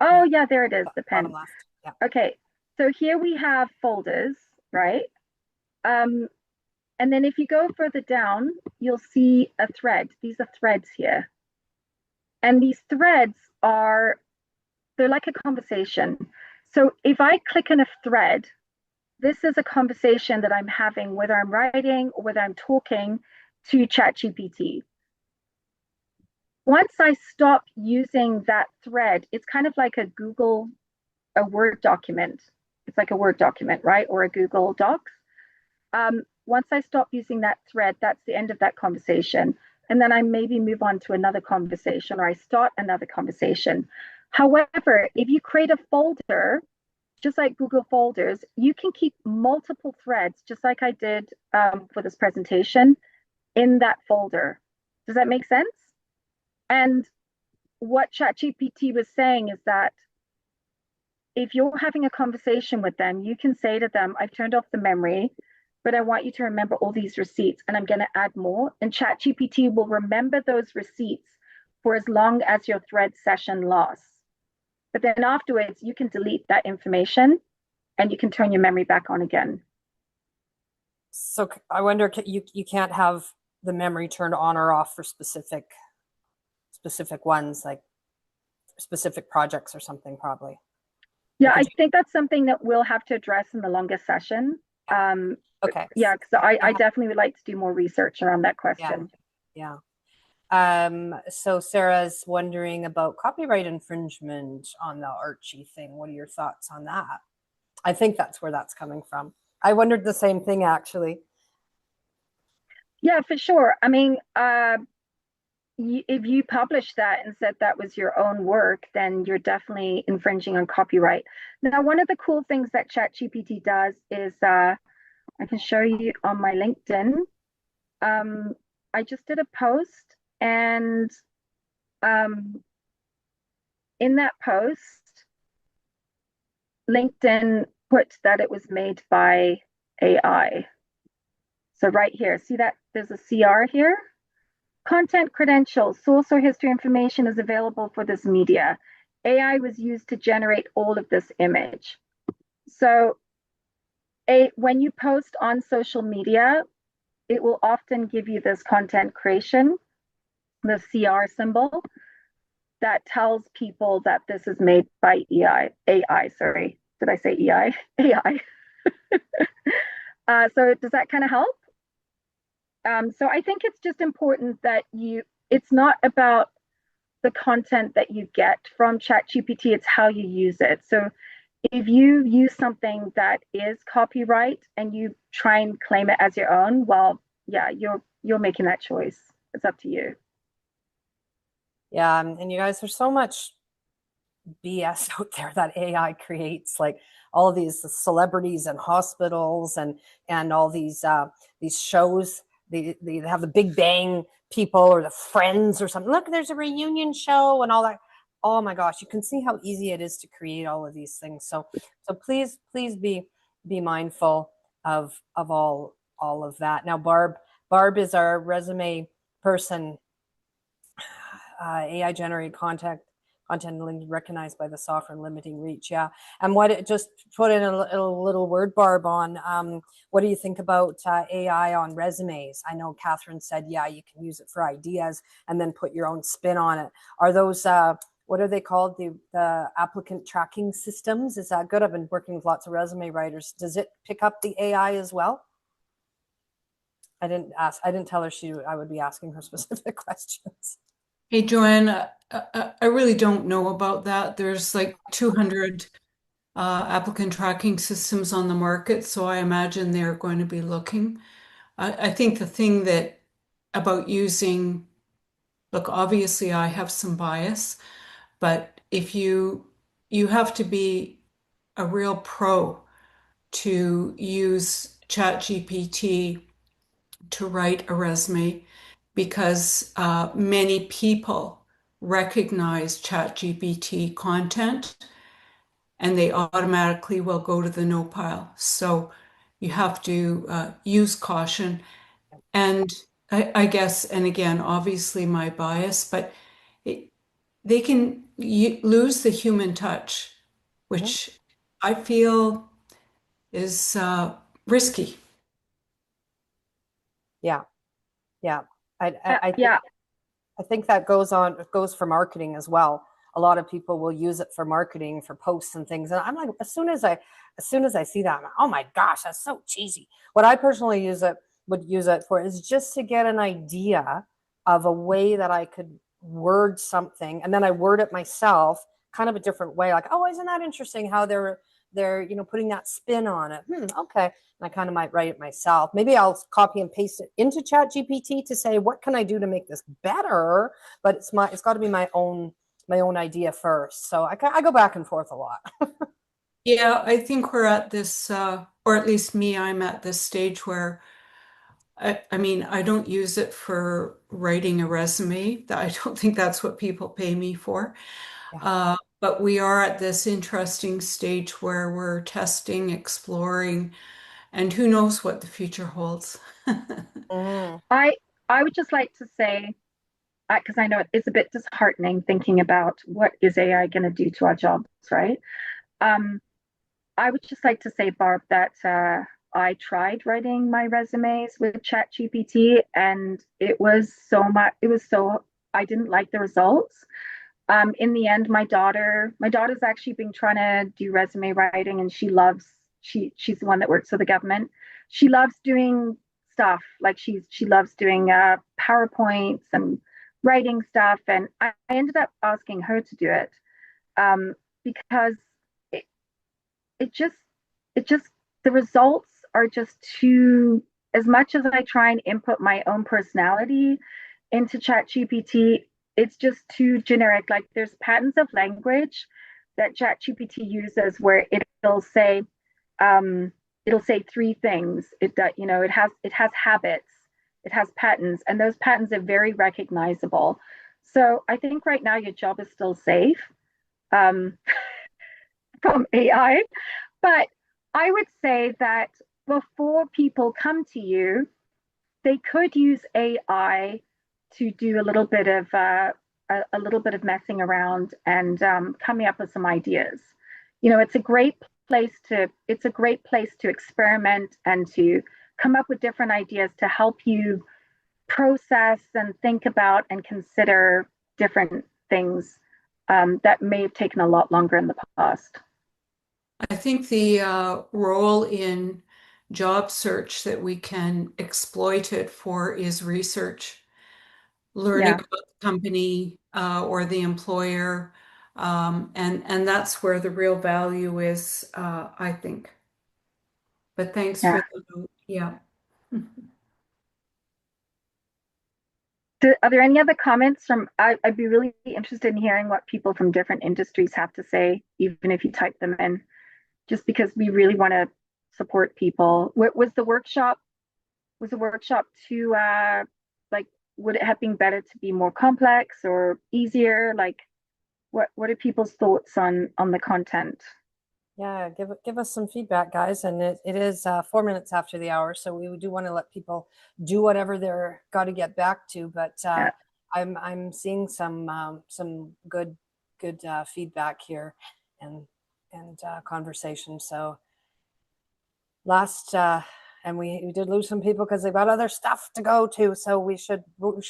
Oh yeah, there it is, the pen. Bottom left. Yeah. Okay. So here we have folders, right? And then if you go further down, you'll see a thread. These are threads here. And these threads they're like a conversation. So if I click on a thread, this is a conversation that I'm having, whether I'm writing or whether I'm talking to ChatGPT. Once I stop using that thread, it's kind of like a Word document. It's like a Word document, right? Or a Google Docs. Once I stop using that thread, that's the end of that conversation. And then I maybe move on to another conversation, or I start another conversation. However, if you create a folder, just like Google Folders, you can keep multiple threads, just like I did for this presentation, in that folder. Does that make sense? And what ChatGPT was saying is that if you're having a conversation with them, you can say to them, I've turned off the memory, but I want you to remember all these receipts, and I'm going to add more. And ChatGPT will remember those receipts for as long as your thread session lasts. But then afterwards, you can delete that information and you can turn your memory back on again. So I wonder, you can't have the memory turned on or off for specific ones, like specific projects or something, probably. Yeah, I think that's something that we'll have to address in the longest session. Okay. Yeah, because I definitely would like to do more research around that question. Yeah. So Sarah's wondering about copyright infringement on the Archie thing. What are your thoughts on that? I think that's where that's coming from. I wondered the same thing, actually. Yeah, for sure. I mean, if you published that and said that was your own work, then you're definitely infringing on copyright. Now, one of the cool things that ChatGPT does is I can show you on my LinkedIn. I just did a post, and in that post, LinkedIn put that it was made by AI. So right here, see that there's a CR here? Content credentials, source or history information is available for this media. AI was used to generate all of this image. So when you post on social media, it will often give you this content creation, the CR symbol, that tells people that this is made by AI, sorry. Did I say EI? AI. So does that kind of help? So I think it's just important that it's not about the content that you get from ChatGPT, it's how you use it. So if you use something that is copyright and you try and claim it as your own, well, yeah, you're making that choice. It's up to you. Yeah, and you guys, there's so much BS out there that AI creates, like all of these celebrities and hospitals and all these shows. They have the Big Bang people or the Friends or something. Look, there's a reunion show and all that. Oh my gosh, you can see how easy it is to create all of these things. So please be mindful of all of that. Now, Barb is our resume person. AI generated content recognized by the software and limiting reach. Yeah. And what just put in a little word, Barb, on what do you think about AI on resumes? I know Catherine said, yeah, you can use it for ideas and then put your own spin on it. Are those, what are they called? The applicant tracking systems? Is that good? I've been working with lots of resume writers. Does it pick up the AI as well? I didn't tell her I would be asking her specific questions. Hey, Joanne, I really don't know about that. There's like 200 applicant tracking systems on the market, so I imagine they're going to be looking. I think the thing that about using, look, obviously I have some bias, but if you have to be a real pro to use ChatGPT to write a resume because many people recognize ChatGPT content and they automatically will go to the no pile. So you have to use caution. And I guess, and again, obviously my bias, but they can lose the human touch, which I feel is risky. Yeah. Yeah. Yeah. I think that goes for marketing as well. A lot of people will use it for marketing, for posts and things. And I'm like, as soon as I see that, I'm like, oh my gosh, that's so cheesy. What I personally would use it for is just to get an idea of a way that I could word something, and then I word it myself, kind of a different way. Like, oh, isn't that interesting how they're putting that spin on it? Okay. And I kind of might write it myself. Maybe I'll copy and paste it into ChatGPT to say, what can I do to make this better? But it's got to be my own idea first. So I go back and forth a lot. Yeah, I think we're at this, or at least me, I'm at this stage where I mean, I don't use it for writing a resume. I don't think that's what people pay me for. Yeah. But we are at this interesting stage where we're testing, exploring, and who knows what the future holds. Mm. I would just like to say, because I know it's a bit disheartening thinking about what is AI going to do to our jobs, right? I would just like to say, Barb, that I tried writing my resumes with ChatGPT, and it was so much. It was so I didn't like the results. In the end, my daughter's actually been trying to do resume writing, and she's the one that works for the government. She loves doing stuff like she loves doing PowerPoints and writing stuff, and I ended up asking her to do it, because it, it just it just the results are just too, as much as I try and input my own personality into ChatGPT, it's just too generic. Like there's patterns of language that ChatGPT uses where um, it'll say three things. It has habits, it has patterns, and those patterns are very recognizable. So I think right now your job is still safe, um, from AI, but I would say that before people come to you, they could use AI to do a little bit of a little bit of messing around and coming up with some ideas. It's a great place to experiment and to come up with different ideas to help you process and think about and consider different things that may have taken a lot longer in the past. I think the role in job search that we can exploit it for is research, learning Yeah. about the company or the employer, and that's where the real value is, I think. But thanks Yeah. for the note. Yeah. Are there any other comments from? I'd be really interested in hearing what people from different industries have to say, even if you type them in, just because we really want to support people. Was the workshop? Was the workshop too like? Would it have been better to be more complex or easier? Like, what are people's thoughts on the content? Yeah, give us some feedback, guys. And it is 4 minutes after the hour, so we do want to let people do whatever they're got to get back to. But Yeah. I'm seeing some good feedback here and conversation. So last and we did lose some people because they've got other stuff to go to. So we should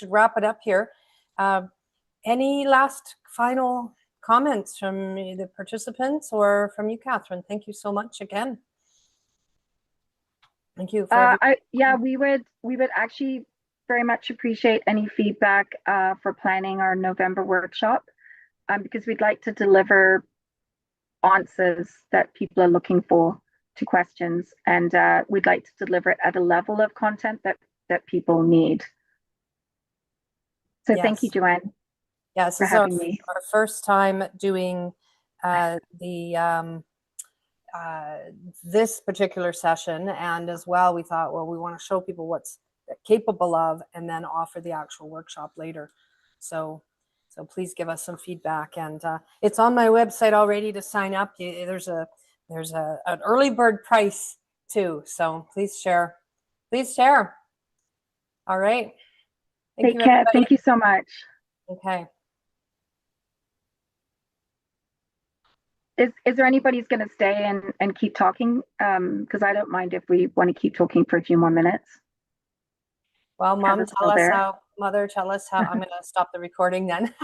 wrap it up here. Any last final comments from the participants or from you, Catherine? Thank you so much again. Thank you for we would actually very much appreciate any feedback for planning our November workshop, because we'd like to deliver answers that people are looking for to questions, and we'd like to deliver it at a level of content that people need. So thank you, Joanne. Yes, for this is our having me. first time doing this particular session, and as well we thought, well, we want to show people what's capable of and then offer the actual workshop later. So please give us some feedback, and it's on my website already to sign up. There's an early bird price too, so please share. All right, Take care. everybody. Thank you so much. Okay. Is there anybody who's going to stay and keep talking? Because I don't mind if we want to keep talking for a few more minutes. Well, Mom, Mother, tell us how. I'm going to stop the recording then.